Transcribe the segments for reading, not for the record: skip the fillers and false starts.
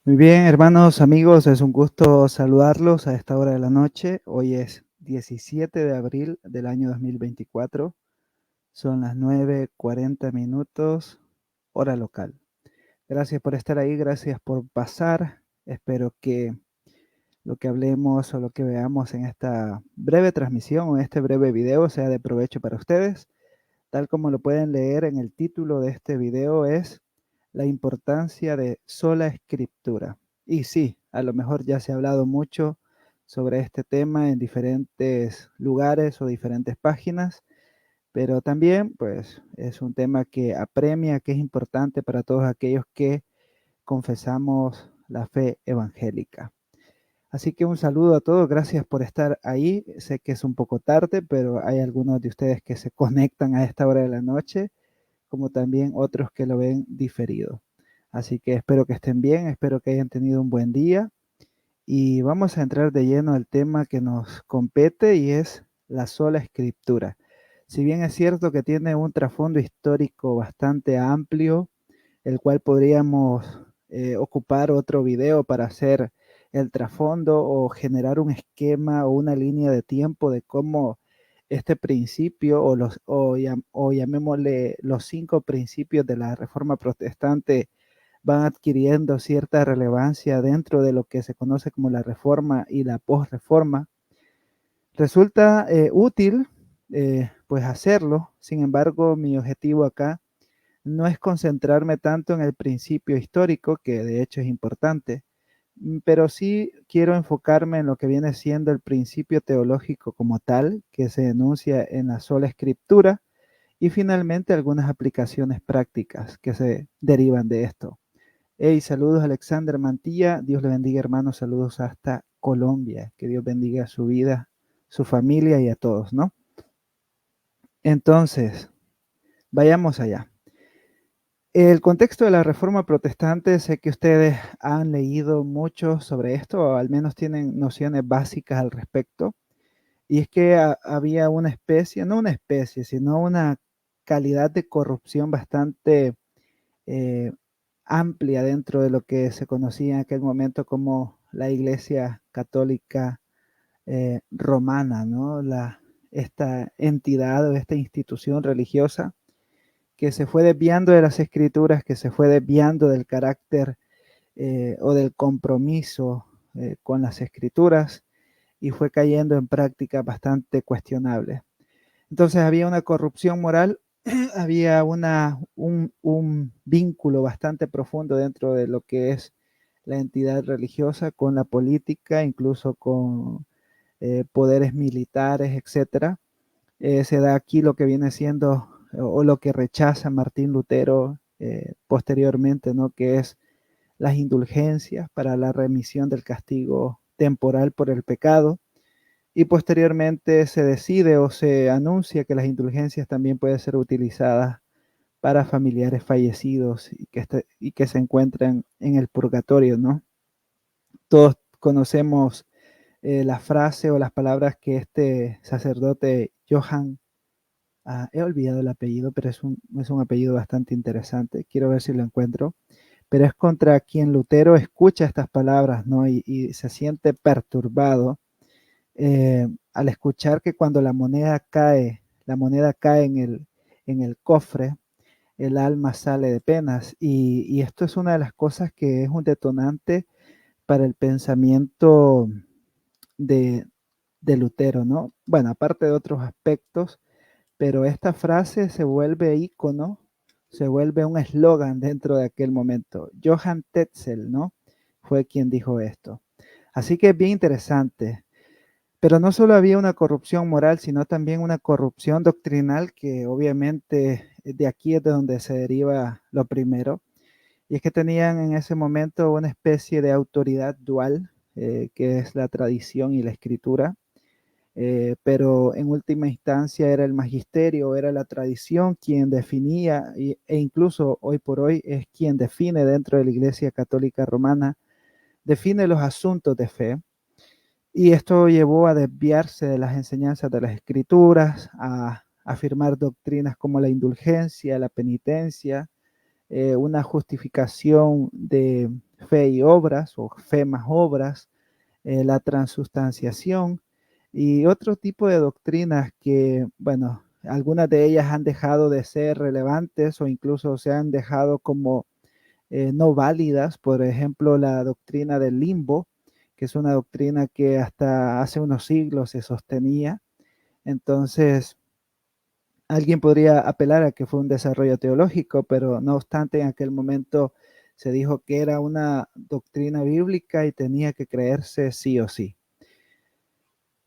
Muy bien, hermanos, amigos, es un gusto saludarlos a esta hora de la noche. Hoy es 17 de abril del año 2024. Son las 9:40 minutos, hora local. Gracias por estar ahí, gracias por pasar. Espero que lo que hablemos o lo que veamos en esta breve transmisión o en este breve video sea de provecho para ustedes. Tal como lo pueden leer en el título de este video es la importancia de sola escritura. Y sí, a lo mejor ya se ha hablado mucho sobre este tema en diferentes lugares o diferentes páginas, pero también pues es un tema que apremia, que es importante para todos aquellos que confesamos la fe evangélica. Así que un saludo a todos, gracias por estar ahí. Sé que es un poco tarde, pero hay algunos de ustedes que se conectan a esta hora de la noche, como también otros que lo ven diferido. Así que espero que estén bien, espero que hayan tenido un buen día y vamos a entrar de lleno al tema que nos compete y es la sola escritura. Si bien es cierto que tiene un trasfondo histórico bastante amplio, el cual podríamos ocupar otro video para hacer el trasfondo o generar un esquema o una línea de tiempo de cómo este principio o llamémosle los 5 principios de la Reforma Protestante van adquiriendo cierta relevancia dentro de lo que se conoce como la Reforma y la Posreforma. Resulta útil pues hacerlo, sin embargo mi objetivo acá no es concentrarme tanto en el principio histórico, que de hecho es importante, pero sí quiero enfocarme en lo que viene siendo el principio teológico como tal, que se enuncia en la sola escritura, y finalmente algunas aplicaciones prácticas que se derivan de esto. Hey, saludos Alexander Mantilla, Dios le bendiga hermanos, saludos hasta Colombia, que Dios bendiga su vida, su familia y a todos, ¿no? Entonces, vayamos allá. El contexto de la Reforma Protestante, sé que ustedes han leído mucho sobre esto, o al menos tienen nociones básicas al respecto, y es que había una especie, no una especie, sino una calidad de corrupción bastante eh, amplia dentro de lo que se conocía en aquel momento como la Iglesia Católica Romana, ¿no? Esta entidad o esta institución religiosa que se fue desviando de las escrituras, que se fue desviando del carácter o del compromiso con las escrituras y fue cayendo en prácticas bastante cuestionables. Entonces había una corrupción moral, había un vínculo bastante profundo dentro de lo que es la entidad religiosa con la política, incluso con poderes militares, etcétera. Se da aquí lo que viene siendo o lo que rechaza Martín Lutero posteriormente, ¿no? Que es las indulgencias para la remisión del castigo temporal por el pecado. Y posteriormente se decide o se anuncia que las indulgencias también pueden ser utilizadas para familiares fallecidos y que se encuentran en el purgatorio, ¿no? Todos conocemos la frase o las palabras que este sacerdote Johann, he olvidado el apellido, pero es un apellido bastante interesante. Quiero ver si lo encuentro. Pero es contra quien Lutero escucha estas palabras, ¿no? Y se siente perturbado al escuchar que cuando la moneda cae en el cofre, el alma sale de penas. Y esto es una de las cosas que es un detonante para el pensamiento de, de Lutero, ¿no? Bueno, aparte de otros aspectos, pero esta frase se vuelve ícono, se vuelve un eslogan dentro de aquel momento. Johann Tetzel, ¿no? Fue quien dijo esto. Así que es bien interesante. Pero no solo había una corrupción moral, sino también una corrupción doctrinal que obviamente de aquí es de donde se deriva lo primero. Y es que tenían en ese momento una especie de autoridad dual, que es la tradición y la escritura, pero en última instancia era el magisterio, era la tradición quien definía e incluso hoy por hoy es quien define dentro de la Iglesia Católica Romana, define los asuntos de fe. Y esto llevó a desviarse de las enseñanzas de las escrituras, a afirmar doctrinas como la indulgencia, la penitencia, una justificación de fe y obras o fe más obras, la transustanciación y otro tipo de doctrinas que, bueno, algunas de ellas han dejado de ser relevantes o incluso se han dejado como no válidas. Por ejemplo, la doctrina del limbo, que es una doctrina que hasta hace unos siglos se sostenía. Entonces, alguien podría apelar a que fue un desarrollo teológico, pero no obstante, en aquel momento se dijo que era una doctrina bíblica y tenía que creerse sí o sí.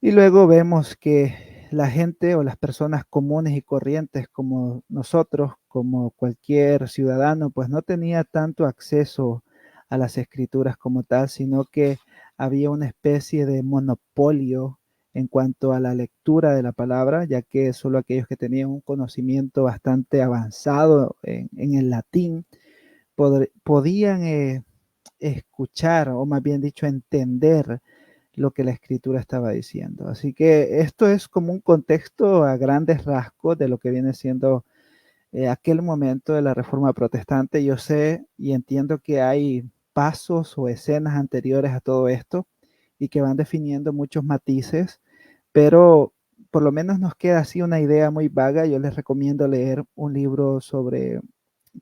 Y luego vemos que la gente o las personas comunes y corrientes como nosotros, como cualquier ciudadano, pues no tenía tanto acceso a las escrituras como tal, sino que había una especie de monopolio en cuanto a la lectura de la palabra, ya que solo aquellos que tenían un conocimiento bastante avanzado en el latín podían escuchar, o más bien dicho, entender lo que la escritura estaba diciendo. Así que esto es como un contexto a grandes rasgos de lo que viene siendo aquel momento de la Reforma Protestante. Yo sé y entiendo que hay pasos o escenas anteriores a todo esto y que van definiendo muchos matices, pero por lo menos nos queda así una idea muy vaga. Yo les recomiendo leer un libro sobre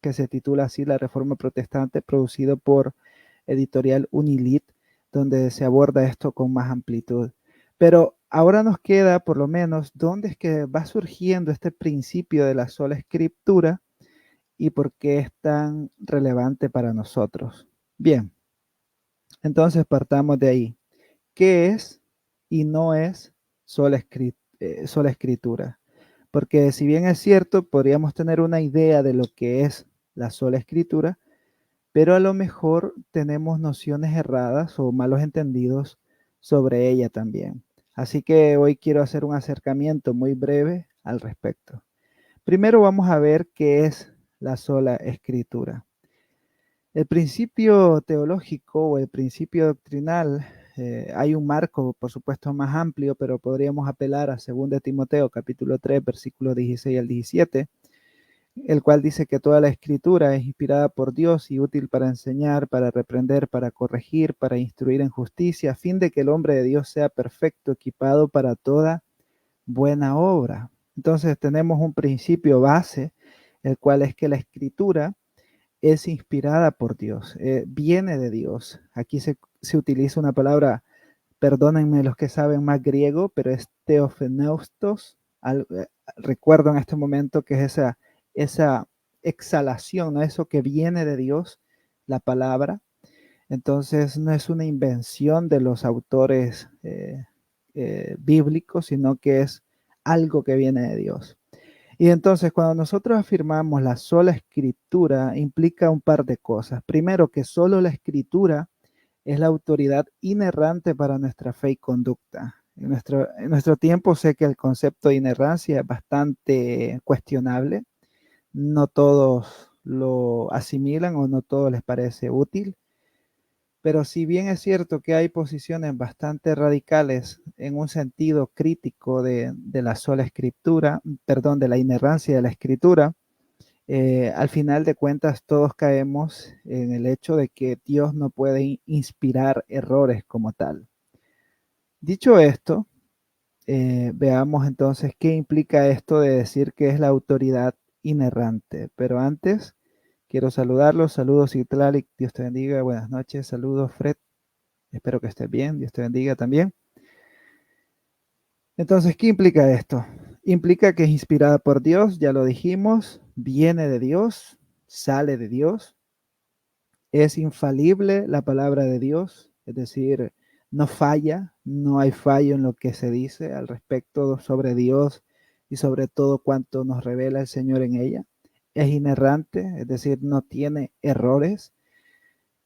que se titula así La Reforma Protestante, producido por editorial Unilit, donde se aborda esto con más amplitud. Pero ahora nos queda por lo menos dónde es que va surgiendo este principio de la sola escritura y por qué es tan relevante para nosotros. Bien, entonces partamos de ahí. ¿Qué es y no es sola escritura? Porque si bien es cierto, podríamos tener una idea de lo que es la sola escritura, pero a lo mejor tenemos nociones erradas o malos entendidos sobre ella también. Así que hoy quiero hacer un acercamiento muy breve al respecto. Primero vamos a ver qué es la sola escritura. El principio teológico o el principio doctrinal, hay un marco, por supuesto, más amplio, pero podríamos apelar a 2 Timoteo capítulo 3, versículos 16 al 17, el cual dice que toda la escritura es inspirada por Dios y útil para enseñar, para reprender, para corregir, para instruir en justicia, a fin de que el hombre de Dios sea perfecto, equipado para toda buena obra. Entonces tenemos un principio base, el cual es que la escritura es inspirada por Dios, viene de Dios. Aquí se utiliza una palabra, perdónenme los que saben más griego, pero es teofeneustos. Recuerdo en este momento que es esa exhalación, ¿no? Eso que viene de Dios, la palabra. Entonces no es una invención de los autores bíblicos, sino que es algo que viene de Dios. Y entonces cuando nosotros afirmamos la sola escritura, implica un par de cosas. Primero, que solo la escritura es la autoridad inerrante para nuestra fe y conducta. En nuestro tiempo sé que el concepto de inerrancia es bastante cuestionable. No todos lo asimilan o no todos les parece útil. Pero si bien es cierto que hay posiciones bastante radicales en un sentido crítico de la sola escritura, perdón, de la inerrancia de la escritura, al final de cuentas todos caemos en el hecho de que Dios no puede inspirar errores como tal. Dicho esto, veamos entonces qué implica esto de decir que es la autoridad inerrante. Pero antes, quiero saludarlos. Saludos, Itlalik. Dios te bendiga. Buenas noches. Saludos, Fred. Espero que estés bien. Dios te bendiga también. Entonces, ¿qué implica esto? Implica que es inspirada por Dios, ya lo dijimos, viene de Dios, sale de Dios, es infalible la palabra de Dios, es decir, no falla, no hay fallo en lo que se dice al respecto sobre Dios y sobre todo cuanto nos revela el Señor en ella. Es inerrante, es decir, no tiene errores.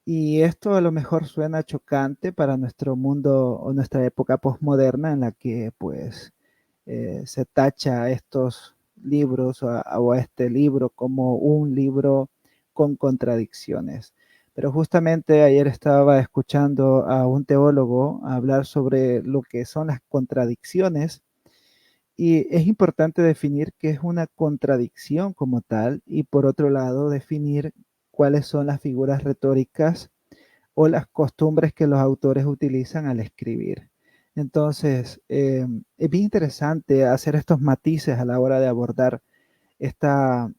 Y esto a lo mejor suena chocante para nuestro mundo o nuestra época posmoderna en la que pues se tacha a estos libros o a este libro como un libro con contradicciones. Pero justamente ayer estaba escuchando a un teólogo hablar sobre lo que son las contradicciones y es importante definir qué es una contradicción como tal y por otro lado definir cuáles son las figuras retóricas o las costumbres que los autores utilizan al escribir. Entonces, es bien interesante hacer estos matices a la hora de abordar esta,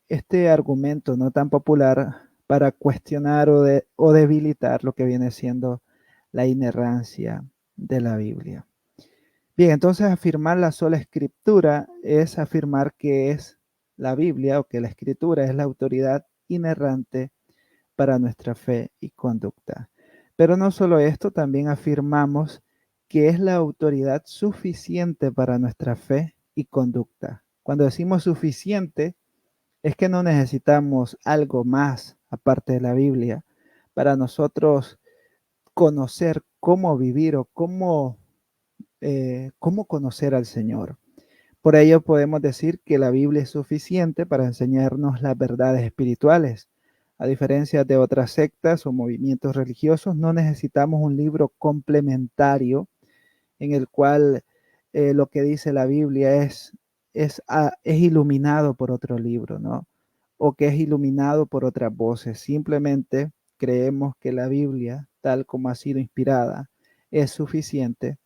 este argumento no tan popular para cuestionar o debilitar lo que viene siendo la inerrancia de la Biblia. Bien, entonces afirmar la sola escritura es afirmar que es la Biblia o que la escritura es la autoridad inerrante para nuestra fe y conducta. Pero no solo esto, también afirmamos que es la autoridad suficiente para nuestra fe y conducta. Cuando decimos suficiente, es que no necesitamos algo más aparte de la Biblia para nosotros conocer cómo vivir o cómo conocer al Señor. Por ello podemos decir que la Biblia es suficiente para enseñarnos las verdades espirituales. A diferencia de otras sectas o movimientos religiosos, no necesitamos un libro complementario en el cual lo que dice la Biblia es iluminado por otro libro, ¿no? O que es iluminado por otras voces. Simplemente creemos que la Biblia, tal como ha sido inspirada, es suficiente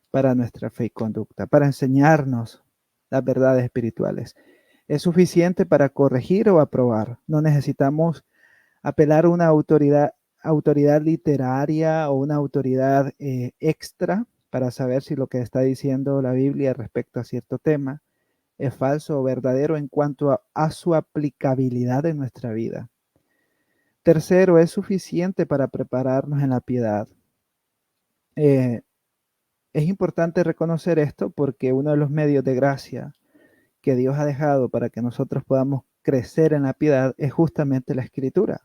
para nuestra fe y conducta, para enseñarnos las verdades espirituales. Es suficiente para corregir o aprobar. No necesitamos apelar a una autoridad literaria o una autoridad extra para saber si lo que está diciendo la Biblia respecto a cierto tema es falso o verdadero en cuanto a su aplicabilidad en nuestra vida. Tercero, es suficiente para prepararnos en la piedad. Eh, es importante reconocer esto porque uno de los medios de gracia que Dios ha dejado para que nosotros podamos crecer en la piedad es justamente la escritura.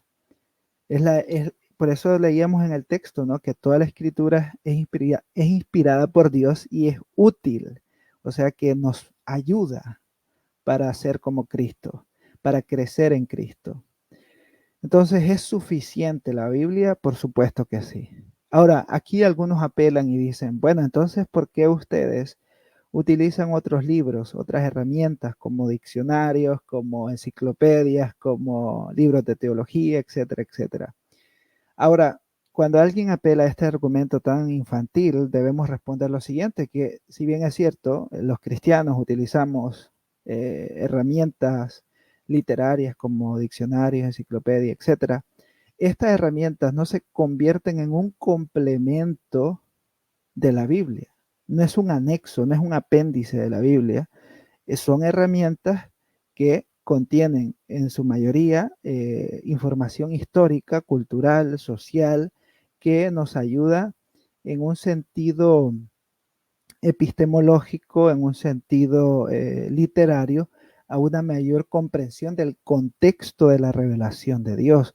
Por eso leíamos en el texto, ¿no? Que toda la escritura es inspirada por Dios y es útil, o sea que nos ayuda para ser como Cristo, para crecer en Cristo. Entonces, ¿es suficiente la Biblia? Por supuesto que sí. Ahora, aquí algunos apelan y dicen, bueno, entonces, ¿por qué ustedes utilizan otros libros, otras herramientas como diccionarios, como enciclopedias, como libros de teología, etcétera, etcétera? Ahora, cuando alguien apela a este argumento tan infantil, debemos responder lo siguiente, que si bien es cierto, los cristianos utilizamos herramientas literarias como diccionarios, enciclopedias, etcétera, estas herramientas no se convierten en un complemento de la Biblia. No es un anexo, no es un apéndice de la Biblia. Son herramientas que contienen en su mayoría información histórica, cultural, social, que nos ayuda en un sentido epistemológico, en un sentido literario, a una mayor comprensión del contexto de la revelación de Dios.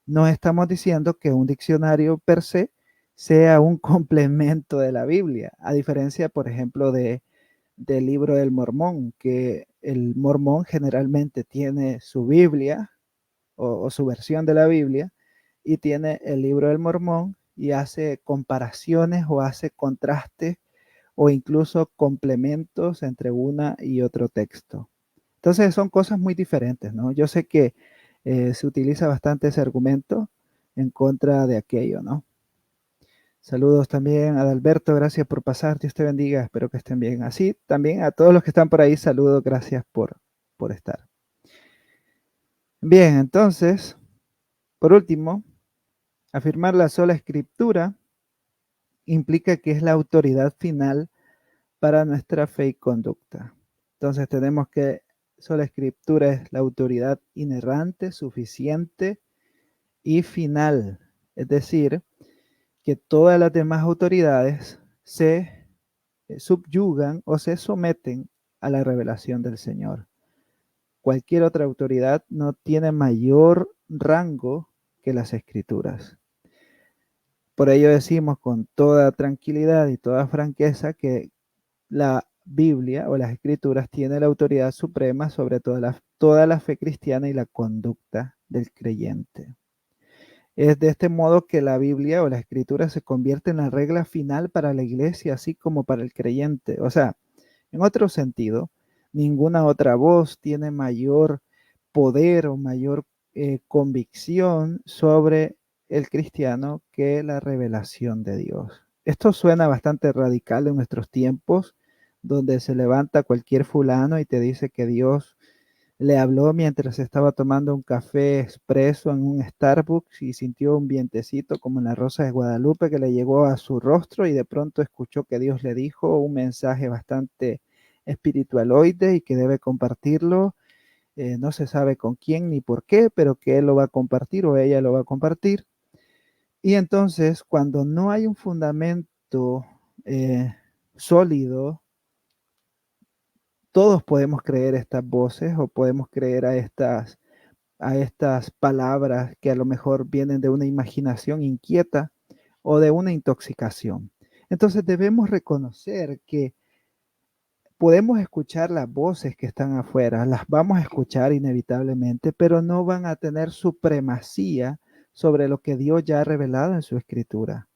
No estamos diciendo que un diccionario per se sea un complemento de la Biblia, a diferencia, por ejemplo, del libro del Mormón, que el mormón generalmente tiene su Biblia o su versión de la Biblia y tiene el libro del Mormón y hace comparaciones o hace contrastes o incluso complementos entre una y otro texto. Entonces son cosas muy diferentes, ¿no? Yo sé que se utiliza bastante ese argumento en contra de aquello, ¿no? Saludos también a Adalberto, gracias por pasar, Dios te bendiga, espero que estén bien. Así también a todos los que están por ahí, saludos, gracias por estar. Bien, entonces, por último, afirmar la sola escritura implica que es la autoridad final para nuestra fe y conducta. Entonces tenemos que sola escritura es la autoridad inerrante, suficiente y final. Es decir, que todas las demás autoridades se subyugan o se someten a la revelación del Señor. Cualquier otra autoridad no tiene mayor rango que las escrituras. Por ello decimos con toda tranquilidad y toda franqueza que la Biblia o las escrituras tiene la autoridad suprema sobre toda la fe cristiana y la conducta del creyente. Es de este modo que la Biblia o la escritura se convierte en la regla final para la iglesia, así como para el creyente. O sea, en otro sentido, ninguna otra voz tiene mayor poder o mayor convicción sobre el cristiano que la revelación de Dios. Esto suena bastante radical en nuestros tiempos, donde se levanta cualquier fulano y te dice que Dios le habló mientras estaba tomando un café expreso en un Starbucks y sintió un vientecito como en la Rosa de Guadalupe que le llegó a su rostro y de pronto escuchó que Dios le dijo un mensaje bastante espiritualoide y que debe compartirlo. No se sabe con quién ni por qué, pero que él lo va a compartir o ella lo va a compartir. Y entonces, cuando no hay un fundamento sólido, todos podemos creer estas voces o podemos creer a estas palabras que a lo mejor vienen de una imaginación inquieta o de una intoxicación. Entonces debemos reconocer que podemos escuchar las voces que están afuera, las vamos a escuchar inevitablemente, pero no van a tener supremacía sobre lo que Dios ya ha revelado en su escritura.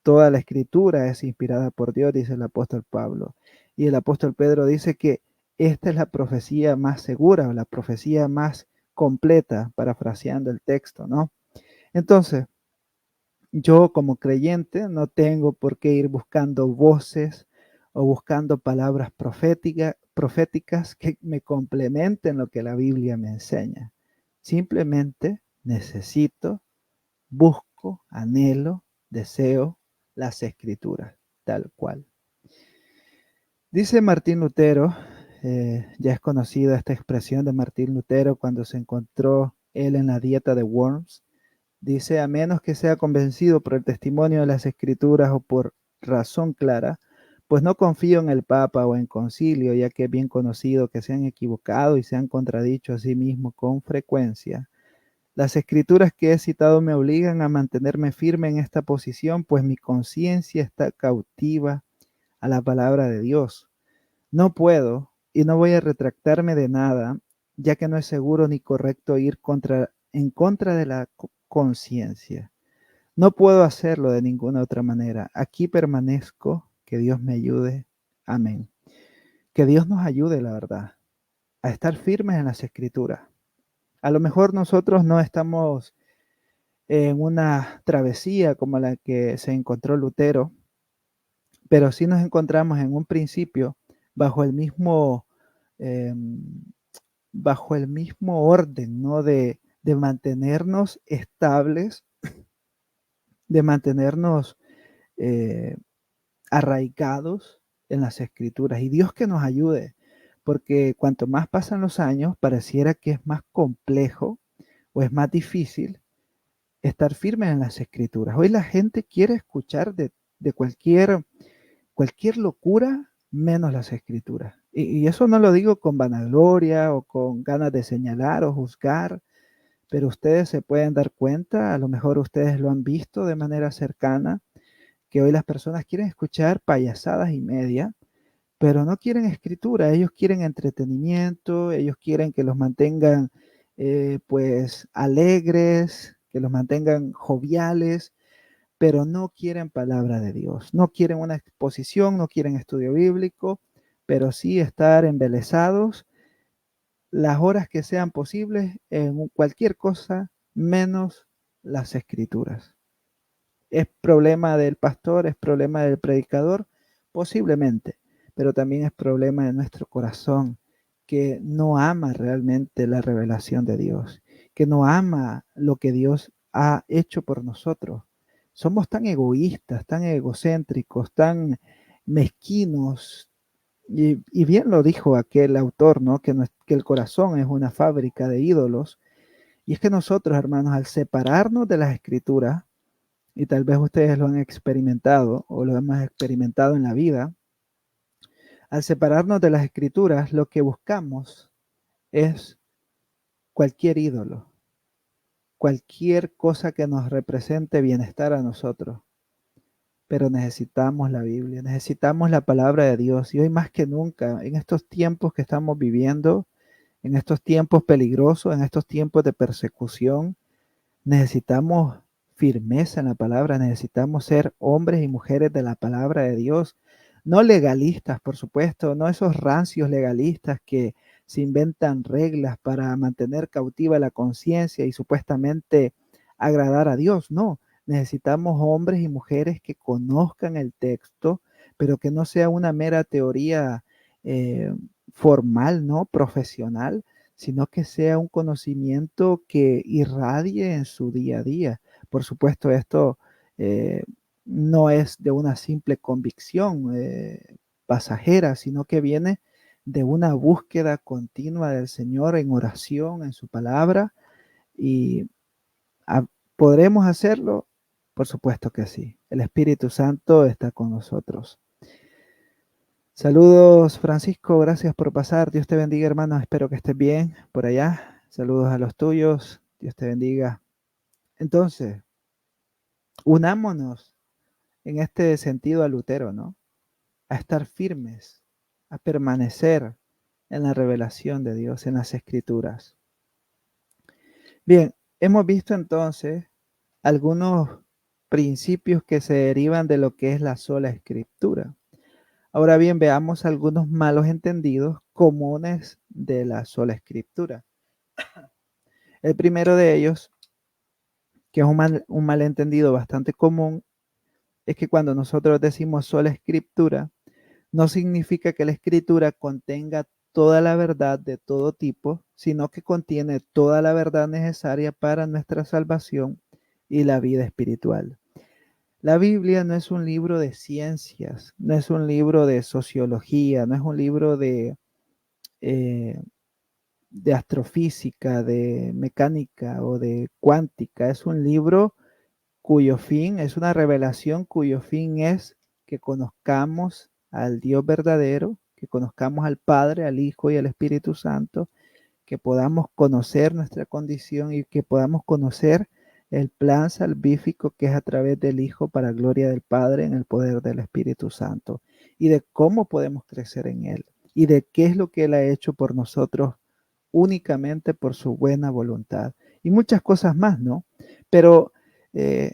Toda la escritura es inspirada por Dios, dice el apóstol Pablo. Y el apóstol Pedro dice que esta es la profecía más segura o la profecía más completa, parafraseando el texto, ¿no? Entonces, yo como creyente no tengo por qué ir buscando voces o buscando palabras proféticas que me complementen lo que la Biblia me enseña. Simplemente necesito, busco, anhelo, deseo las escrituras, tal cual. Dice Martín Lutero, ya es conocida esta expresión de Martín Lutero cuando se encontró él en la dieta de Worms. Dice, a menos que sea convencido por el testimonio de las escrituras o por razón clara, pues no confío en el Papa o en concilio, ya que es bien conocido que se han equivocado y se han contradicho a sí mismos con frecuencia. Las escrituras que he citado me obligan a mantenerme firme en esta posición, pues mi conciencia está cautiva a la palabra de Dios. No puedo y no voy a retractarme de nada, ya que no es seguro ni correcto ir en contra de la conciencia. No puedo hacerlo de ninguna otra manera. Aquí permanezco. Que Dios me ayude. Amén. Que Dios nos ayude, la verdad, a estar firmes en las escrituras. A lo mejor nosotros no estamos en una travesía como la que se encontró Lutero, pero sí nos encontramos en un principio bajo el mismo, eh, bajo el mismo orden, ¿no? De mantenernos estables, de mantenernos eh, arraigados en las escrituras. Y Dios que nos ayude, porque cuanto más pasan los años, pareciera que es más complejo o es más difícil estar firme en las escrituras. Hoy la gente quiere escuchar de cualquier locura menos las escrituras. Y eso no lo digo con vanagloria o con ganas de señalar o juzgar, pero ustedes se pueden dar cuenta, a lo mejor ustedes lo han visto de manera cercana, que hoy las personas quieren escuchar payasadas y media, pero no quieren escritura, ellos quieren entretenimiento, ellos quieren que los mantengan pues alegres, que los mantengan joviales, pero no quieren palabra de Dios, no quieren una exposición, no quieren estudio bíblico, pero sí estar embelesados las horas que sean posibles en cualquier cosa menos las escrituras. ¿Es problema del pastor? ¿Es problema del predicador? Posiblemente, pero también es problema de nuestro corazón, que no ama realmente la revelación de Dios, que no ama lo que Dios ha hecho por nosotros. Somos tan egoístas, tan egocéntricos, tan mezquinos. Y bien lo dijo aquel autor, ¿no? Que el corazón es una fábrica de ídolos. Y es que nosotros, hermanos, al separarnos de las escrituras, y tal vez ustedes lo han experimentado o lo hemos experimentado en la vida, al separarnos de las escrituras, lo que buscamos es cualquier ídolo, cualquier cosa que nos represente bienestar a nosotros. Pero necesitamos la Biblia, necesitamos la palabra de Dios. Y hoy más que nunca, en estos tiempos que estamos viviendo, en estos tiempos peligrosos, en estos tiempos de persecución, necesitamos firmeza en la palabra, necesitamos ser hombres y mujeres de la palabra de Dios, no legalistas, por supuesto, no esos rancios legalistas que se inventan reglas para mantener cautiva la conciencia y supuestamente agradar a Dios, no. Necesitamos hombres y mujeres que conozcan el texto, pero que no sea una mera teoría eh, formal, ¿no? Profesional, sino que sea un conocimiento que irradie en su día a día. Por supuesto, esto eh, no es de una simple convicción pasajera, sino que viene de una búsqueda continua del Señor en oración, en su palabra, y ah, ¿podremos hacerlo? Por supuesto que sí. El Espíritu Santo está con nosotros. Saludos, Francisco, gracias por pasar. Dios te bendiga, hermano. Espero que estés bien por allá. Saludos a los tuyos. Dios te bendiga. Entonces, unámonos en este sentido a Lutero, ¿no? A estar firmes, a permanecer en la revelación de Dios, en las Escrituras. Bien, hemos visto entonces algunos principios que se derivan de lo que es la sola Escritura. Ahora bien, veamos algunos malos entendidos comunes de la sola Escritura. El primero de ellos, que es un malentendido bastante común, es que cuando nosotros decimos sola Escritura, no significa que la Escritura contenga toda la verdad de todo tipo, sino que contiene toda la verdad necesaria para nuestra salvación y la vida espiritual. La Biblia no es un libro de ciencias, no es un libro de sociología, no es un libro eh, de astrofísica, de mecánica o de cuántica. Es un libro cuyo fin es una revelación cuyo fin es que conozcamos al Dios verdadero, que conozcamos al Padre, al Hijo y al Espíritu Santo, que podamos conocer nuestra condición y que podamos conocer el plan salvífico que es a través del Hijo para gloria del Padre en el poder del Espíritu Santo y de cómo podemos crecer en Él y de qué es lo que Él ha hecho por nosotros únicamente por su buena voluntad y muchas cosas más, ¿no? Pero eh,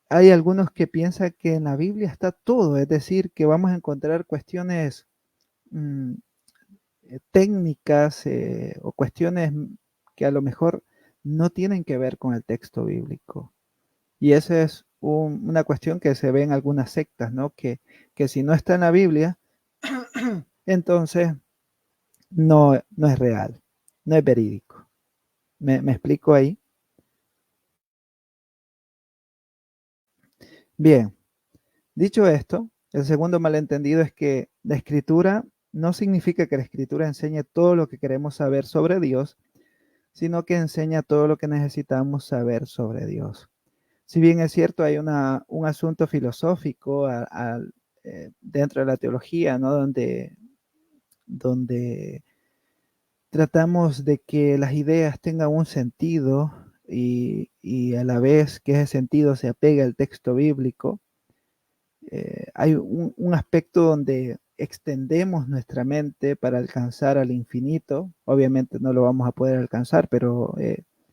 hay algunos que piensan que en la Biblia está todo, es decir, que vamos a encontrar cuestiones mm, técnicas o cuestiones que a lo mejor no tienen que ver con el texto bíblico. Y esa es una cuestión que se ve en algunas sectas, ¿no? Que si no está en la Biblia, entonces no es real, no es verídico. ¿Me explico ahí? Bien, dicho esto, el segundo malentendido es que la escritura no significa que la escritura enseñe todo lo que queremos saber sobre Dios, sino que enseña todo lo que necesitamos saber sobre Dios. Si bien es cierto, hay un asunto filosófico dentro de la teología, ¿no? Donde tratamos de que las ideas tengan un sentido y a la vez que ese sentido se apegue al texto bíblico. Hay un aspecto donde extendemos nuestra mente para alcanzar al infinito. Obviamente no lo vamos a poder alcanzar, pero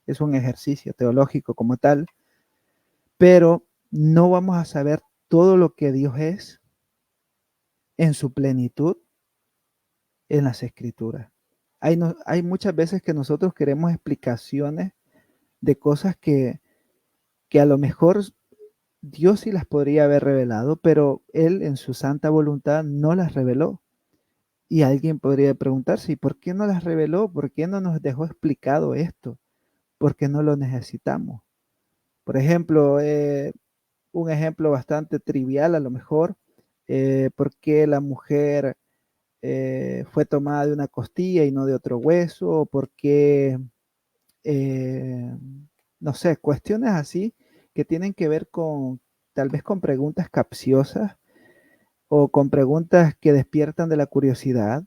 es un ejercicio teológico como tal. Pero no vamos a saber todo lo que Dios es en su plenitud en las escrituras. Hay muchas veces que nosotros queremos explicaciones de cosas que a lo mejor Dios sí las podría haber revelado, pero Él en su santa voluntad no las reveló. Y alguien podría preguntarse, ¿y por qué no las reveló? ¿Por qué no nos dejó explicado esto? ¿Por qué no lo necesitamos? Por ejemplo, un ejemplo bastante trivial a lo mejor, ¿por qué la mujer fue tomada de una costilla y no de otro hueso? ¿O por qué, eh, no sé, cuestiones así que tienen que ver con tal vez con preguntas capciosas o con preguntas que despiertan de la curiosidad?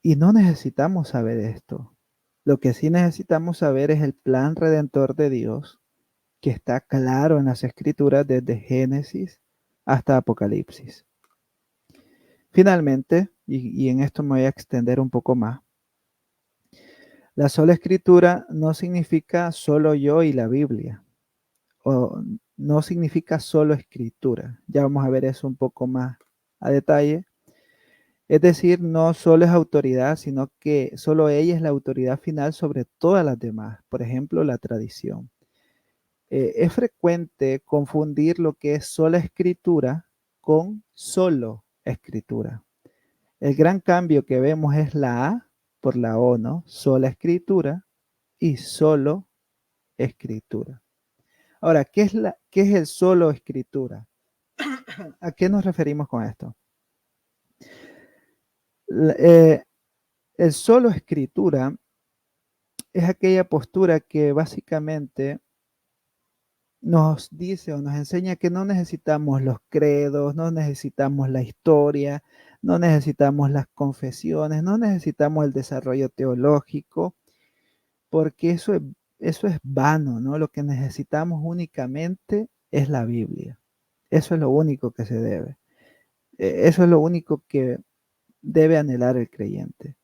Y no necesitamos saber esto. Lo que sí necesitamos saber es el plan redentor de Dios, que está claro en las escrituras desde Génesis hasta Apocalipsis. Finalmente, y en esto me voy a extender un poco más, la sola escritura no significa solo yo y la Biblia, o no significa solo escritura. Ya vamos a ver eso un poco más a detalle. Es decir, no solo es autoridad, sino que solo ella es la autoridad final sobre todas las demás. Por ejemplo, la tradición. Es frecuente confundir lo que es sola escritura con solo escritura. El gran cambio que vemos es la A por la O, ¿no? Sola escritura y solo escritura. Ahora, ¿qué es el solo escritura? ¿A qué nos referimos con esto? La- eh, el solo escritura es aquella postura que básicamente nos dice o nos enseña que no necesitamos los credos, no necesitamos la historia, no necesitamos las confesiones, no necesitamos el desarrollo teológico, porque eso es vano, ¿no? Lo que necesitamos únicamente es la Biblia. Eso es lo único que se debe. Eso es lo único que debe anhelar el creyente.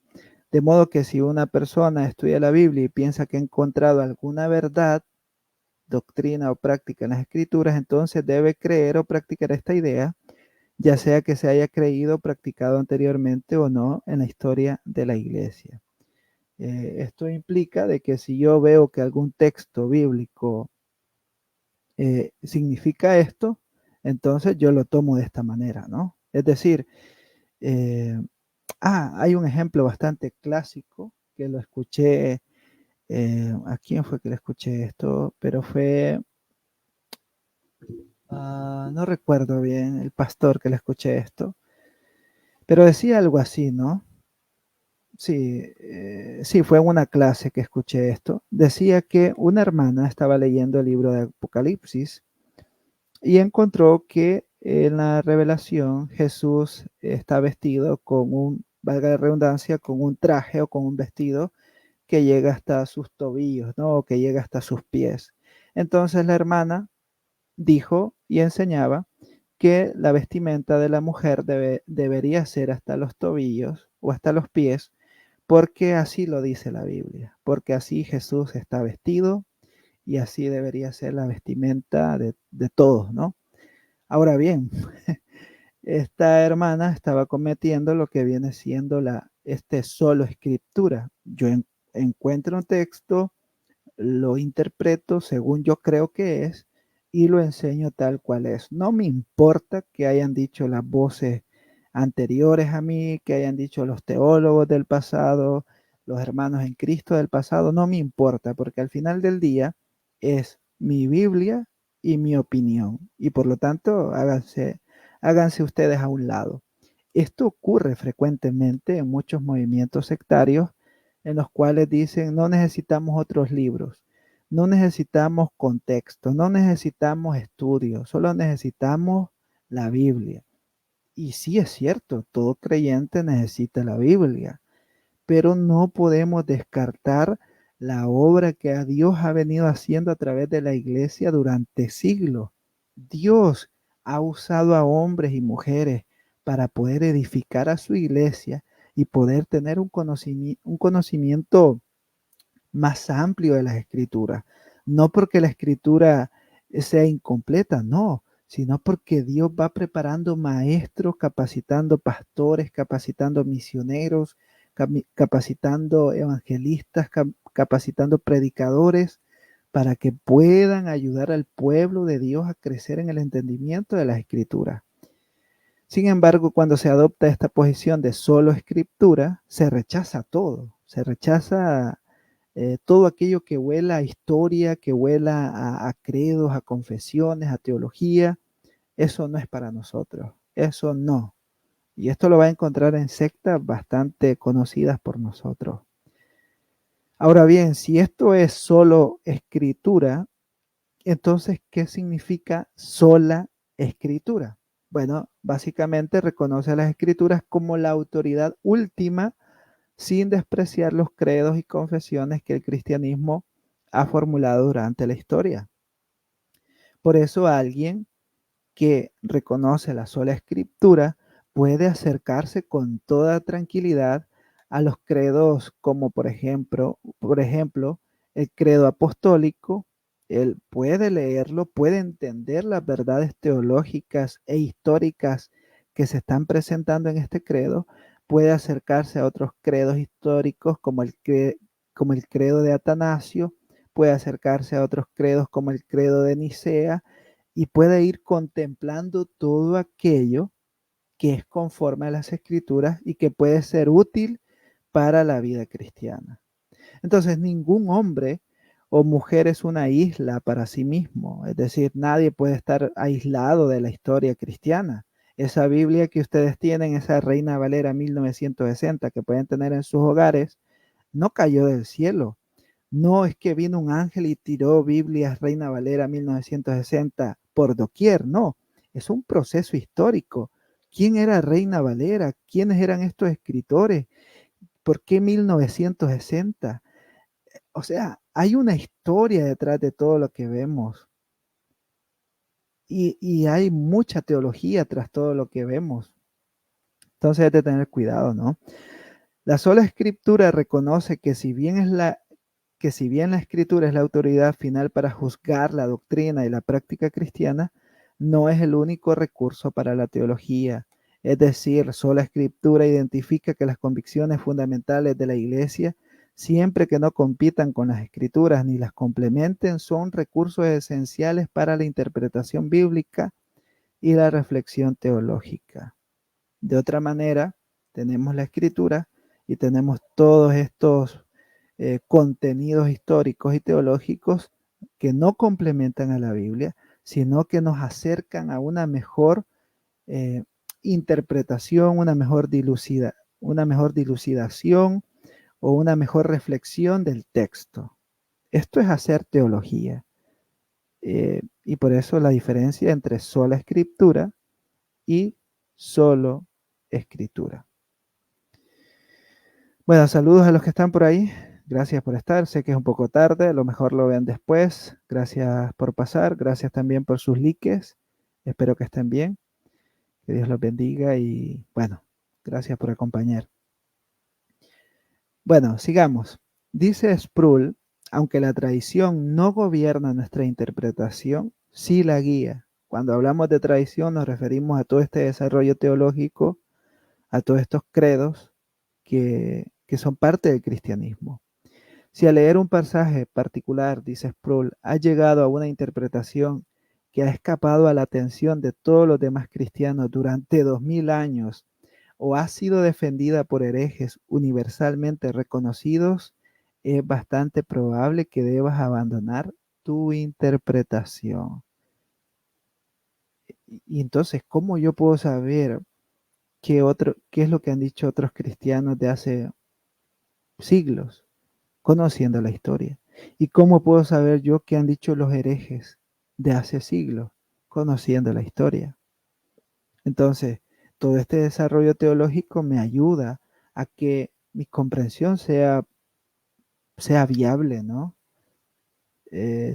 De modo que si una persona estudia la Biblia y piensa que ha encontrado alguna verdad, doctrina o práctica en las escrituras, entonces debe creer o practicar esta idea, ya sea que se haya creído o practicado anteriormente o no en la historia de la iglesia. Esto implica de que si yo veo que algún texto bíblico significa esto, entonces yo lo tomo de esta manera, ¿no? Es decir, eh, hay un ejemplo bastante clásico que lo escuché, ¿a quién fue que le escuché esto? Pero fue, no recuerdo bien, el pastor que le escuché esto, pero decía algo así, ¿no? Sí, sí, fue en una clase que escuché esto. Decía que una hermana estaba leyendo el libro de Apocalipsis y encontró que en la revelación Jesús está vestido con un, valga la redundancia, con un traje o con un vestido que llega hasta sus tobillos, ¿no? O que llega hasta sus pies. Entonces la hermana dijo y enseñaba que la vestimenta de la mujer debería ser hasta los tobillos o hasta los pies, porque así lo dice la Biblia, porque así Jesús está vestido y así debería ser la vestimenta de todos, ¿no? Ahora bien, esta hermana estaba cometiendo lo que viene siendo solo escritura. Encuentro un texto, lo interpreto según yo creo que es y lo enseño tal cual es. No me importa que hayan dicho las voces anteriores a mí, que hayan dicho los teólogos del pasado, los hermanos en Cristo del pasado, no me importa, porque al final del día es mi Biblia y mi opinión. Y por lo tanto, háganse ustedes a un lado. Esto ocurre frecuentemente en muchos movimientos sectarios en los cuales dicen no necesitamos otros libros, no necesitamos contexto, no necesitamos estudios, solo necesitamos la Biblia. Y sí es cierto, todo creyente necesita la Biblia, pero no podemos descartar la obra que a Dios ha venido haciendo a través de la iglesia durante siglos. Dios ha usado a hombres y mujeres para poder edificar a su iglesia y poder tener un conocimiento más amplio de las escrituras. No porque la escritura sea incompleta, no, sino porque Dios va preparando maestros, capacitando pastores, capacitando misioneros, capacitando evangelistas, capacitando predicadores para que puedan ayudar al pueblo de Dios a crecer en el entendimiento de las escrituras. Sin embargo, cuando se adopta esta posición de solo escritura, se rechaza todo, se rechaza todo aquello que huela a historia, que huela a credos, a confesiones, a teología. Eso no es para nosotros, eso no. Y esto lo va a encontrar en sectas bastante conocidas por nosotros. Ahora bien, si esto es solo escritura, entonces, ¿qué significa sola escritura? Bueno, básicamente reconoce a las escrituras como la autoridad última sin despreciar los credos y confesiones que el cristianismo ha formulado durante la historia. Por eso alguien que reconoce la sola escritura puede acercarse con toda tranquilidad a los credos como por ejemplo, el credo apostólico. Él puede leerlo, puede entender las verdades teológicas e históricas que se están presentando en este credo, puede acercarse a otros credos históricos como el credo de Atanasio, puede acercarse a otros credos como el credo de Nicea y puede ir contemplando todo aquello que es conforme a las escrituras y que puede ser útil para la vida cristiana. Entonces, ningún hombre o mujer es una isla para sí mismo, es decir, nadie puede estar aislado de la historia cristiana. Esa Biblia que ustedes tienen, esa Reina Valera 1960 que pueden tener en sus hogares, no cayó del cielo. No es que vino un ángel y tiró Biblias Reina Valera 1960 por doquier, no. Es un proceso histórico. ¿Quién era Reina Valera? ¿Quiénes eran estos escritores? ¿Por qué 1960? O sea, hay una historia detrás de todo lo que vemos y hay mucha teología tras todo lo que vemos. Entonces hay que tener cuidado, ¿no? La sola escritura reconoce que si bien la escritura es la autoridad final para juzgar la doctrina y la práctica cristiana, no es el único recurso para la teología. Es decir, sola escritura identifica que las convicciones fundamentales de la iglesia, siempre que no compitan con las escrituras ni las complementen, son recursos esenciales para la interpretación bíblica y la reflexión teológica. De otra manera, tenemos la escritura y tenemos todos estos contenidos históricos y teológicos que no complementan a la Biblia, sino que nos acercan a una mejor eh, interpretación, una mejor dilucidación o una mejor reflexión del texto. Esto es hacer teología. Y por eso la diferencia entre sola escritura y solo escritura. Bueno, saludos a los que están por ahí. Gracias por estar. Sé que es un poco tarde, a lo mejor lo ven después. Gracias por pasar. Gracias también por sus likes. Espero que estén bien. Que Dios los bendiga y bueno, gracias por acompañar. Bueno, sigamos. Dice Sproul, aunque la tradición no gobierna nuestra interpretación, sí la guía. Cuando hablamos de tradición nos referimos a todo este desarrollo teológico, a todos estos credos que son parte del cristianismo. Si al leer un pasaje particular, dice Sproul, ha llegado a una interpretación que ha escapado a la atención de todos los demás cristianos durante 2000 años o ha sido defendida por herejes universalmente reconocidos, es bastante probable que debas abandonar tu interpretación. Y entonces, ¿cómo yo puedo saber qué es lo que han dicho otros cristianos de hace siglos? Conociendo la historia. ¿Y cómo puedo saber yo qué han dicho los herejes de hace siglos? Conociendo la historia. Entonces, todo este desarrollo teológico me ayuda a que mi comprensión sea viable, ¿no?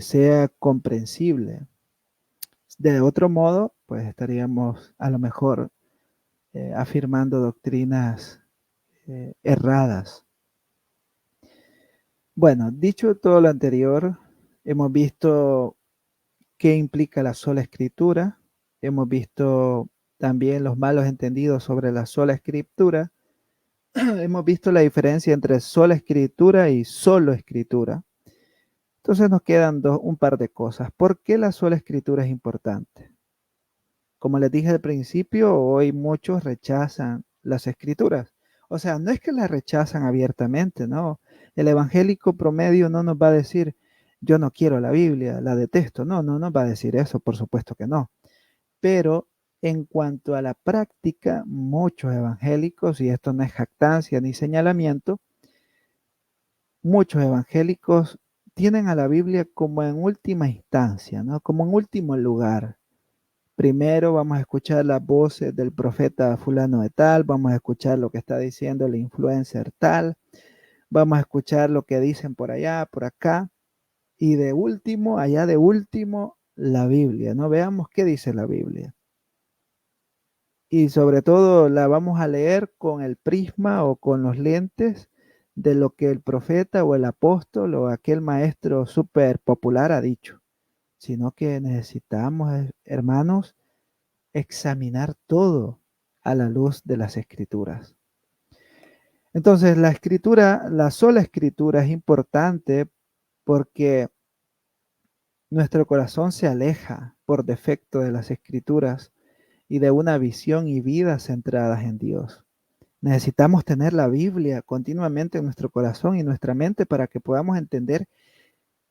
Sea comprensible. De otro modo, pues estaríamos a lo mejor afirmando doctrinas erradas. Bueno, dicho todo lo anterior, hemos visto qué implica la sola escritura. Hemos visto también los malos entendidos sobre la sola escritura. Hemos visto la diferencia entre sola escritura y solo escritura. Entonces nos quedan un par de cosas. ¿Por qué la sola escritura es importante? Como les dije al principio, hoy muchos rechazan las escrituras. O sea, no es que las rechazan abiertamente, no. El evangélico promedio no nos va a decir, yo no quiero la Biblia, la detesto. No, no nos va a decir eso, por supuesto que no. Pero en cuanto a la práctica, muchos evangélicos, y esto no es jactancia ni señalamiento, muchos evangélicos tienen a la Biblia como en última instancia, ¿no? Como en último lugar. Primero vamos a escuchar las voces del profeta fulano de tal, vamos a escuchar lo que está diciendo el influencer tal, vamos a escuchar lo que dicen por allá, por acá, y de último, allá de último, la Biblia, ¿no? Veamos qué dice la Biblia. Y sobre todo la vamos a leer con el prisma o con los lentes de lo que el profeta o el apóstol o aquel maestro súper popular ha dicho, sino que necesitamos, hermanos, examinar todo a la luz de las escrituras. Entonces, la sola escritura es importante porque nuestro corazón se aleja por defecto de las Escrituras y de una visión y vida centradas en Dios. Necesitamos tener la Biblia continuamente en nuestro corazón y nuestra mente para que podamos entender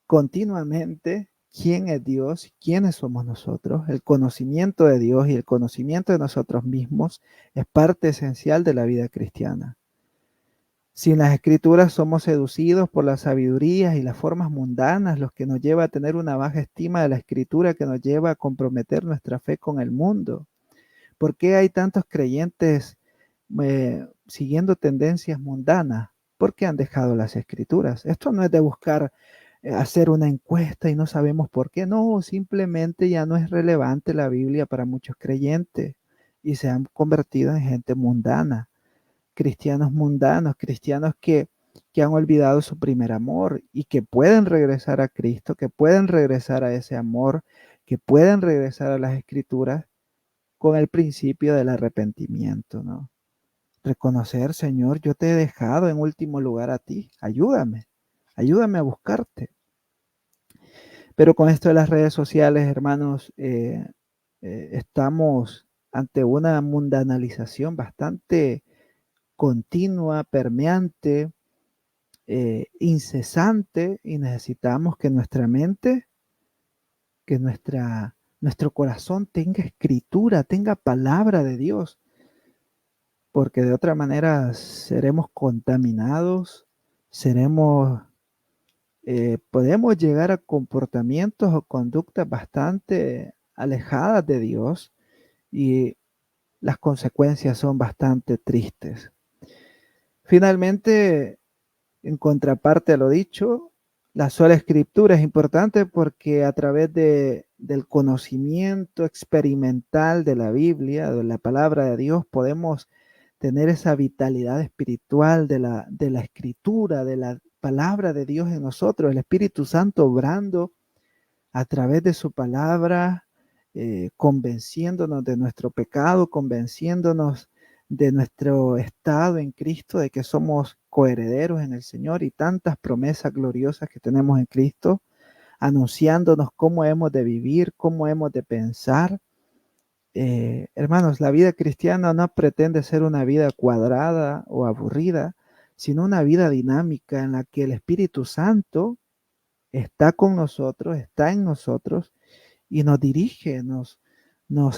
continuamente quién es Dios, quiénes somos nosotros. El conocimiento de Dios y el conocimiento de nosotros mismos es parte esencial de la vida cristiana. Sin las Escrituras somos seducidos por las sabidurías y las formas mundanas, los que nos lleva a tener una baja estima de la Escritura, que nos lleva a comprometer nuestra fe con el mundo. ¿Por qué hay tantos creyentes siguiendo tendencias mundanas? Porque han dejado las Escrituras. Esto no es de buscar hacer una encuesta y no sabemos por qué. No, simplemente ya no es relevante la Biblia para muchos creyentes y se han convertido en gente mundana, cristianos mundanos, cristianos que han olvidado su primer amor y que pueden regresar a Cristo, que pueden regresar a ese amor, que pueden regresar a las Escrituras con el principio del arrepentimiento, ¿no? Reconocer, Señor, yo te he dejado en último lugar a ti, ayúdame a buscarte. Pero con esto de las redes sociales, hermanos, estamos ante una mundanalización bastante continua, permeante, incesante, y necesitamos que nuestra mente, que nuestro corazón tenga escritura, tenga palabra de Dios, porque de otra manera seremos contaminados, podemos llegar a comportamientos o conductas bastante alejadas de Dios y las consecuencias son bastante tristes. Finalmente, en contraparte a lo dicho, la sola escritura es importante porque a través del conocimiento experimental de la Biblia, de la palabra de Dios, podemos tener esa vitalidad espiritual de la escritura, de la palabra de Dios en nosotros, el Espíritu Santo obrando a través de su palabra, convenciéndonos de nuestro pecado, convenciéndonos de nuestro estado en Cristo, de que somos coherederos en el Señor y tantas promesas gloriosas que tenemos en Cristo, anunciándonos cómo hemos de vivir, cómo hemos de pensar. Hermanos, la vida cristiana no pretende ser una vida cuadrada o aburrida, sino una vida dinámica en la que el Espíritu Santo está con nosotros, está en nosotros y nos dirige, nos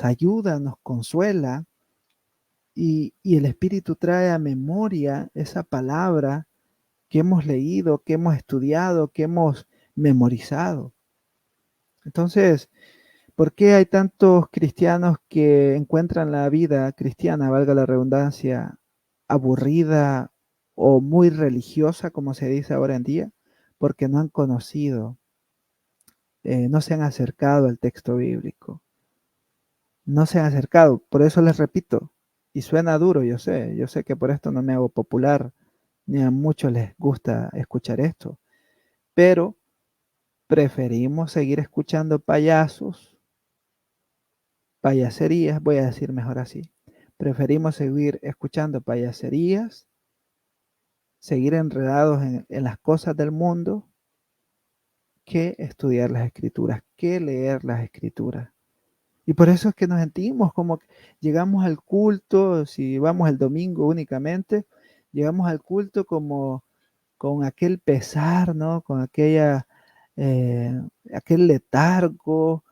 ayuda, nos consuela y el Espíritu trae a memoria esa palabra que hemos leído, que hemos estudiado, que hemos memorizado. Entonces, ¿por qué hay tantos cristianos que encuentran la vida cristiana, valga la redundancia, aburrida o muy religiosa, como se dice ahora en día? Porque no han conocido, no se han acercado al texto bíblico, no se han acercado. Por eso les repito, y suena duro, yo sé que por esto no me hago popular, ni a muchos les gusta escuchar esto, pero preferimos seguir escuchando payaserías, voy a decir mejor así. Preferimos seguir escuchando payaserías, seguir enredados en las cosas del mundo, que estudiar las escrituras, que leer las escrituras. Y por eso es que nos sentimos como que llegamos al culto, si vamos el domingo únicamente, llegamos al culto como con aquel pesar, ¿no? Con eh, aquel letargo,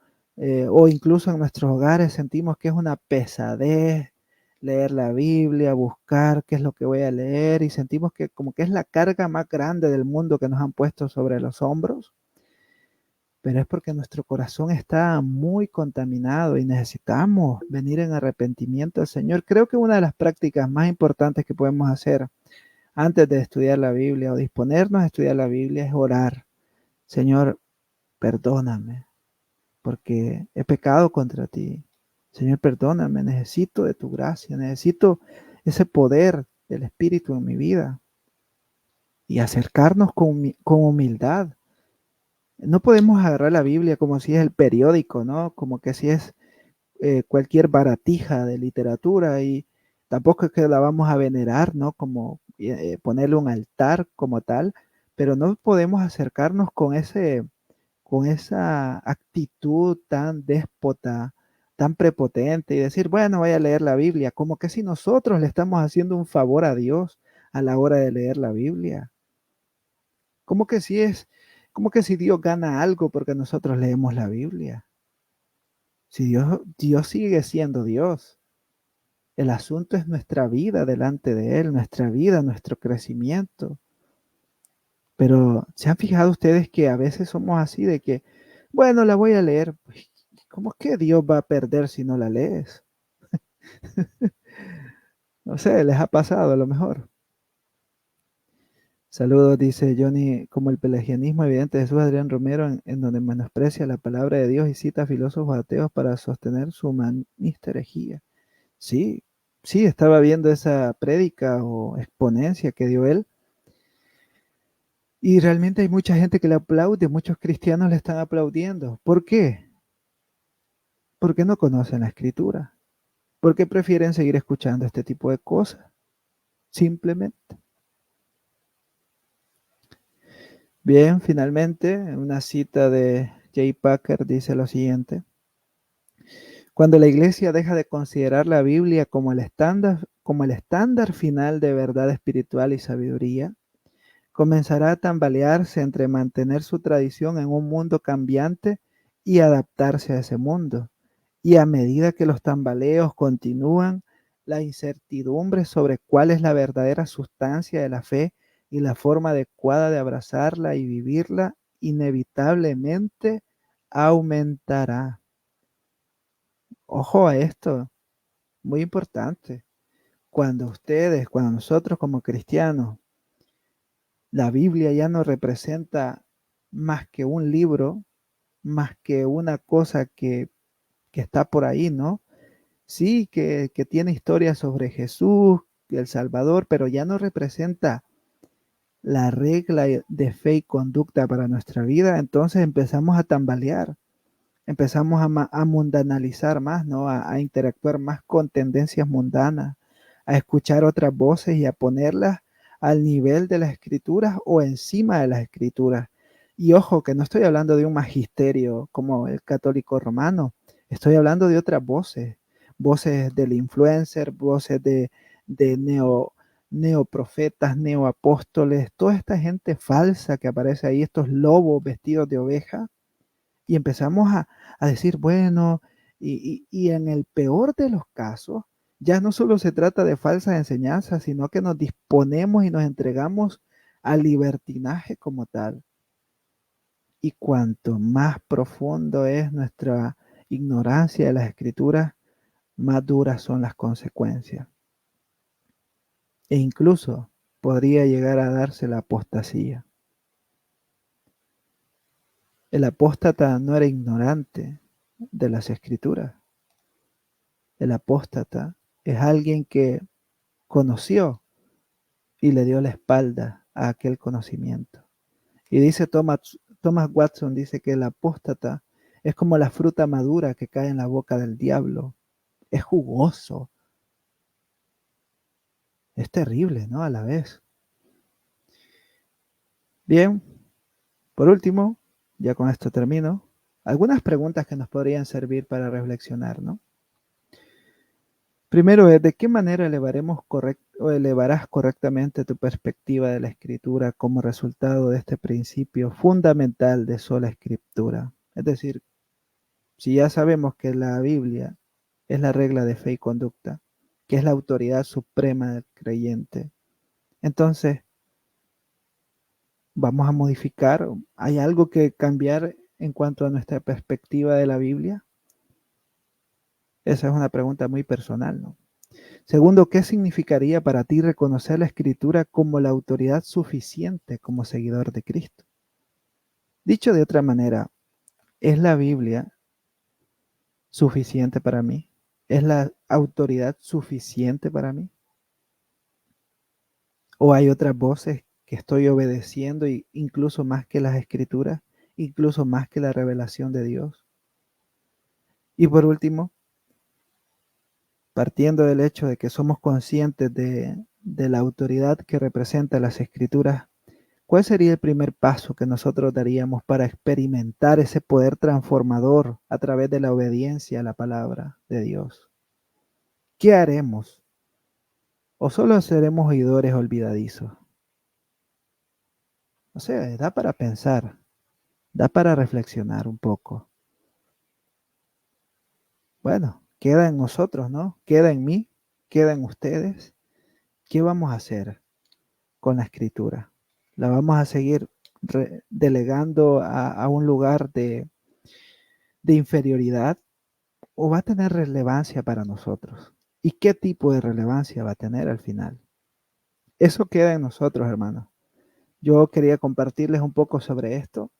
o incluso en nuestros hogares sentimos que es una pesadez leer la Biblia, buscar qué es lo que voy a leer y sentimos que como que es la carga más grande del mundo que nos han puesto sobre los hombros, pero es porque nuestro corazón está muy contaminado y necesitamos venir en arrepentimiento al Señor. Creo que una de las prácticas más importantes que podemos hacer antes de estudiar la Biblia o disponernos a estudiar la Biblia es orar. Señor, perdóname, porque he pecado contra ti. Señor, perdóname, necesito de tu gracia, necesito ese poder del Espíritu en mi vida y acercarnos con humildad. No podemos agarrar la Biblia como si es el periódico, ¿no? Como que si es cualquier baratija de literatura y tampoco es que la vamos a venerar, ¿no? Como ponerle un altar como tal, pero no podemos acercarnos con esa actitud tan déspota, tan prepotente y decir, bueno, voy a leer la Biblia, como que si nosotros le estamos haciendo un favor a Dios a la hora de leer la Biblia. Como que si es, como que si Dios gana algo porque nosotros leemos la Biblia. Si Dios sigue siendo Dios. El asunto es nuestra vida delante de Él, nuestra vida, nuestro crecimiento. Pero ¿se han fijado ustedes que a veces somos así de que, bueno, la voy a leer? Pues, ¿cómo que Dios va a perder si no la lees? No sé, les ha pasado a lo mejor. Saludos, dice Johnny, como el pelagianismo evidente de Jesús Adrián Romero, en donde menosprecia la palabra de Dios y cita a filósofos ateos para sostener su humanista herejía. Sí, sí, estaba viendo esa prédica o exponencia que dio él. Y realmente hay mucha gente que le aplaude, muchos cristianos le están aplaudiendo. ¿Por qué? Porque no conocen la escritura. Porque prefieren seguir escuchando este tipo de cosas. Simplemente. Bien, finalmente, una cita de Jay Packer dice lo siguiente. Cuando la iglesia deja de considerar la Biblia como el estándar final de verdad espiritual y sabiduría, comenzará a tambalearse entre mantener su tradición en un mundo cambiante y adaptarse a ese mundo. Y a medida que los tambaleos continúan, la incertidumbre sobre cuál es la verdadera sustancia de la fe y la forma adecuada de abrazarla y vivirla inevitablemente aumentará. Ojo a esto, muy importante. Cuando nosotros como cristianos, la Biblia ya no representa más que un libro, más que una cosa que está por ahí, ¿no? Sí, que tiene historias sobre Jesús, el Salvador, pero ya no representa la regla de fe y conducta para nuestra vida, entonces empezamos a tambalear, empezamos a mundanalizar más, ¿no? A interactuar más con tendencias mundanas, a escuchar otras voces y a ponerlas al nivel de las escrituras o encima de las escrituras. Y ojo, que no estoy hablando de un magisterio como el católico romano, estoy hablando de otras voces, voces del influencer, voces de neoprofetas, neoapóstoles, toda esta gente falsa que aparece ahí, estos lobos vestidos de oveja, y empezamos a decir, bueno, y en el peor de los casos, ya no solo se trata de falsas enseñanzas, sino que nos disponemos y nos entregamos al libertinaje como tal. Y cuanto más profundo es nuestra ignorancia de las escrituras, más duras son las consecuencias. E incluso podría llegar a darse la apostasía. El apóstata no era ignorante de las escrituras. El apóstata es alguien que conoció y le dio la espalda a aquel conocimiento. Y dice Thomas Watson, dice que el apóstata es como la fruta madura que cae en la boca del diablo. Es jugoso, es terrible, ¿no? A la vez. Bien, por último, ya con esto termino, algunas preguntas que nos podrían servir para reflexionar, ¿no? Primero es, ¿de qué manera elevarás correctamente tu perspectiva de la escritura como resultado de este principio fundamental de sola escritura? Es decir, si ya sabemos que la Biblia es la regla de fe y conducta, que es la autoridad suprema del creyente, entonces vamos a modificar, ¿hay algo que cambiar en cuanto a nuestra perspectiva de la Biblia? Esa es una pregunta muy personal, ¿no? Segundo, ¿qué significaría para ti reconocer la escritura como la autoridad suficiente como seguidor de Cristo? Dicho de otra manera, ¿es la Biblia suficiente para mí? ¿Es la autoridad suficiente para mí? ¿O hay otras voces que estoy obedeciendo incluso más que las escrituras, incluso más que la revelación de Dios? Y por último, partiendo del hecho de que somos conscientes de la autoridad que representa las escrituras, ¿Cuál sería el primer paso que nosotros daríamos para experimentar ese poder transformador a través de la obediencia a la palabra de Dios? ¿Qué haremos? ¿O solo seremos oidores olvidadizos? O sea, da para pensar, da para reflexionar un poco. Bueno, queda en nosotros, ¿no? Queda en mí, queda en ustedes. ¿Qué vamos a hacer con la escritura? ¿La vamos a seguir delegando a un lugar de inferioridad o va a tener relevancia para nosotros? ¿Y qué tipo de relevancia va a tener al final? Eso queda en nosotros, hermanos. Yo quería compartirles un poco sobre esto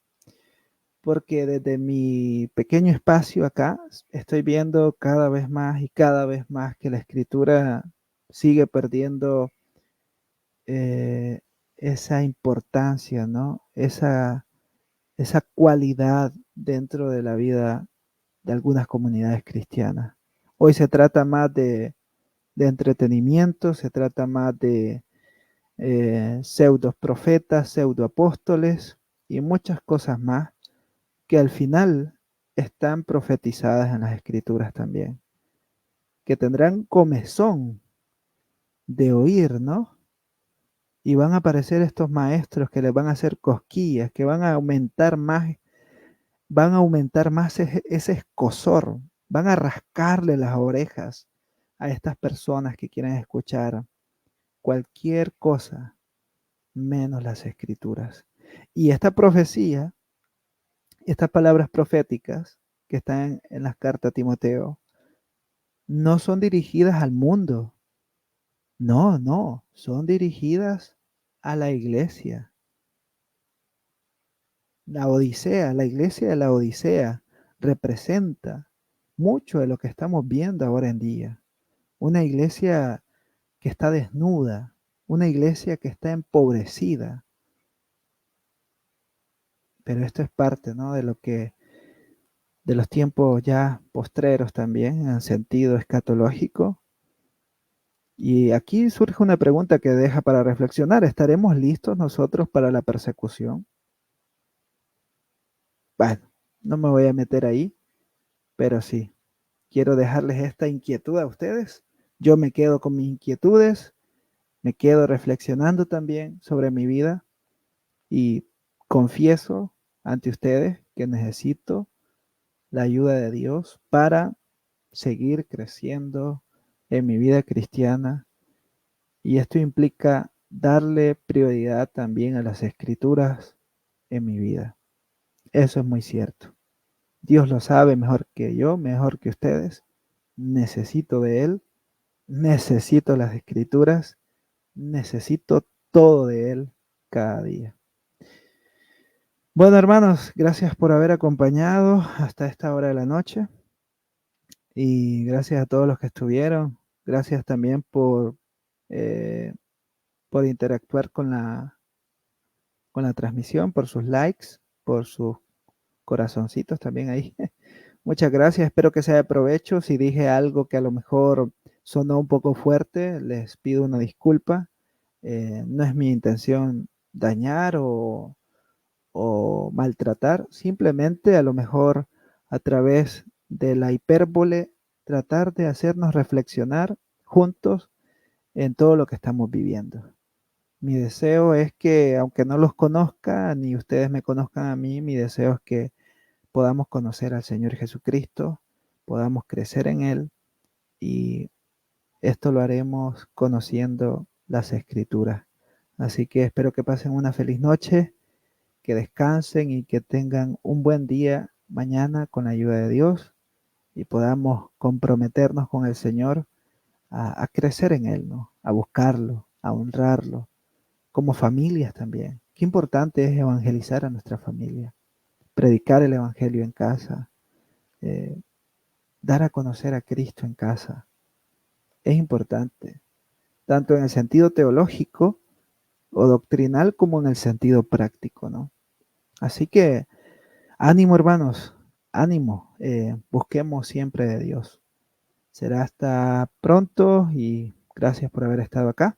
porque desde mi pequeño espacio acá estoy viendo cada vez más y cada vez más que la escritura sigue perdiendo eh, esa importancia, ¿no? Esa cualidad dentro de la vida de algunas comunidades cristianas. Hoy se trata más de entretenimiento, se trata más de pseudo profetas, pseudo apóstoles y muchas cosas más que al final están profetizadas en las escrituras también, que tendrán comezón de oír, ¿no? Y van a aparecer estos maestros que les van a hacer cosquillas, que van a aumentar más ese escozor, van a rascarle las orejas a estas personas que quieren escuchar cualquier cosa menos las escrituras. Y esta profecía, estas palabras proféticas que están en las cartas a Timoteo, no son dirigidas al mundo, no, no, son dirigidas a la iglesia. La Odisea, la iglesia de la Odisea representa mucho de lo que estamos viendo ahora en día. Una iglesia que está desnuda, una iglesia que está empobrecida. Pero esto es parte, ¿no? De los tiempos ya postreros también, en sentido escatológico. Y aquí surge una pregunta que deja para reflexionar. ¿Estaremos listos nosotros para la persecución? Bueno, no me voy a meter ahí, pero sí, quiero dejarles esta inquietud a ustedes. Yo me quedo con mis inquietudes, me quedo reflexionando también sobre mi vida y confieso ante ustedes que necesito la ayuda de Dios para seguir creciendo en mi vida cristiana y esto implica darle prioridad también a las escrituras en mi vida. Eso es muy cierto. Dios lo sabe mejor que yo, mejor que ustedes. Necesito de Él, necesito las escrituras, necesito todo de Él cada día. Bueno, hermanos, gracias por haber acompañado hasta esta hora de la noche y gracias a todos los que estuvieron. Gracias también eh, por interactuar con la transmisión, por sus likes, por sus corazoncitos también ahí. Muchas gracias, espero que sea de provecho. Si dije algo que a lo mejor sonó un poco fuerte, les pido una disculpa. No es mi intención dañar o maltratar, simplemente a lo mejor a través de la hipérbole tratar de hacernos reflexionar juntos en todo lo que estamos viviendo. Mi deseo es que, aunque no los conozca, ni ustedes me conozcan a mí, mi deseo es que podamos conocer al Señor Jesucristo, podamos crecer en Él y esto lo haremos conociendo las Escrituras. Así que espero que pasen una feliz noche, que descansen y que tengan un buen día mañana con la ayuda de Dios y podamos comprometernos con el Señor a crecer en Él, ¿no? A buscarlo, a honrarlo, como familias también. Qué importante es evangelizar a nuestra familia, predicar el Evangelio en casa, eh, dar a conocer a Cristo en casa. Es importante, tanto en el sentido teológico o doctrinal como en el sentido práctico, ¿no? Así que ánimo, hermanos, ánimo, busquemos siempre de Dios. Será hasta pronto y gracias por haber estado acá.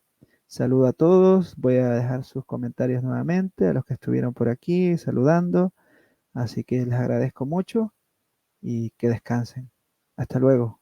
Saludo a todos. Voy a dejar sus comentarios nuevamente a los que estuvieron por aquí saludando. Así que les agradezco mucho y que descansen. Hasta luego.